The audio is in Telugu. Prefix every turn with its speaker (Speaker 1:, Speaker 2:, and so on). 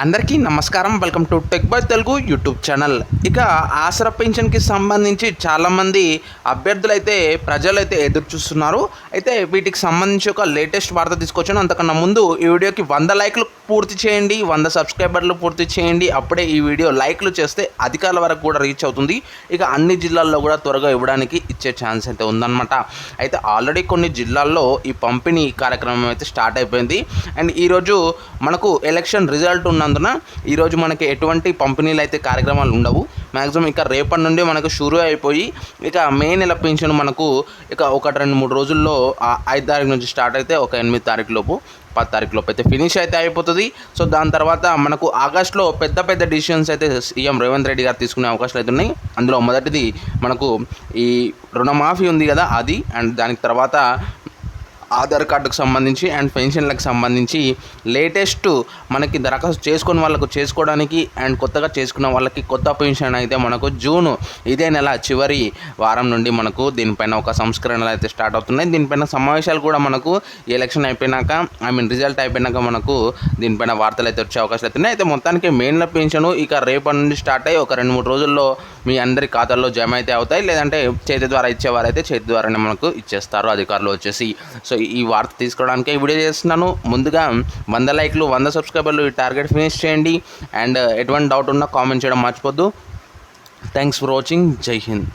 Speaker 1: అందరికీ నమస్కారం. Welcome to tech by Telugu YouTube channel. ఇక ఆసరా పెన్షన్కి సంబంధించి చాలామంది అభ్యర్థులైతే ప్రజలైతే ఎదురు చూస్తున్నారు. అయితే వీటికి సంబంధించి ఒక లేటెస్ట్ వార్త తీసుకొచ్చాను. అంతకన్నా ముందు ఈ వీడియోకి 100 లైక్లు పూర్తి చేయండి, 100 సబ్స్క్రైబర్లు పూర్తి చేయండి. అప్పుడే ఈ వీడియో లైక్లు చేస్తే అధికారుల వరకు కూడా రీచ్ అవుతుంది. ఇక అన్ని జిల్లాల్లో కూడా త్వరగా ఇవ్వడానికి ఇచ్చే ఛాన్స్ అయితే ఉందన్నమాట. అయితే ఆల్రెడీ కొన్ని జిల్లాల్లో ఈ పంపిణీ కార్యక్రమం అయితే స్టార్ట్ అయిపోయింది. అండ్ ఈరోజు మనకు ఎలక్షన్ రిజల్ట్ ఉన్నందున ఈరోజు మనకి ఎటువంటి పంపిణీలు అయితే కార్యక్రమాలు ఉండవు. మ్యాక్సిమం ఇక రేపటి నుండి మనకు షురూ అయిపోయి ఇక మే నెల పెన్షన్ మనకు ఇక 1-2-3 రోజుల్లో 5 తారీఖు నుంచి స్టార్ట్ అయితే ఒక 8 తారీఖు లోపు 10 తారీఖు లోపు అయితే ఫినిష్ అయితే అయిపోతుంది. సో దాని తర్వాత మనకు ఆగస్టులో పెద్ద డిసిషన్స్ అయితే సీఎం రేవంత్ రెడ్డి గారు తీసుకునే అవకాశాలు అయితే ఉన్నాయి. అందులో మొదటిది మనకు ఈ రుణమాఫీ ఉంది కదా, అది. అండ్ దానికి తర్వాత ఆధార్ కార్డుకు సంబంధించి అండ్ పెన్షన్లకు సంబంధించి లేటెస్ట్ మనకి దరఖాస్తు చేసుకున్న వాళ్ళకు చేసుకోవడానికి అండ్ కొత్తగా చేసుకున్న వాళ్ళకి కొత్త పెన్షన్ అయితే మనకు ఇదే నెల చివరి వారం నుండి మనకు దీనిపైన ఒక సంస్కరణలు అయితే స్టార్ట్ అవుతున్నాయి. దీనిపైన సమావేశాలు కూడా మనకు ఎలక్షన్ అయిపోయినాక రిజల్ట్ అయిపోయినాక మనకు దీనిపైన వార్తలు అయితే వచ్చే అవకాశాలు అవుతున్నాయి. అయితే మొత్తానికి మెయిన్ల పెన్షన్ ఇక రేపటి నుండి స్టార్ట్ అయ్యి ఒక 2-3 రోజుల్లో మీ అందరి ఖాతాల్లో జమ అయితే అవుతాయి. లేదంటే చేతి ద్వారా ఇచ్చేవారైతే చేతి ద్వారానే మనకు ఇచ్చేస్తారు అధికారులు వచ్చేసి. సో ఈ వార్త తీసుకోవడానికే వీడియో చేస్తున్నాను. ముందుగా 100 లైక్లు 100 సబ్స్క్రైబర్లు ఈ టార్గెట్ ఫినిష్ చేయండి. అండ్ ఎటువంటి డౌట్ ఉన్నా కామెంట్ చేయడం మర్చిపోద్దు. Thanks for watching. జై హింద్.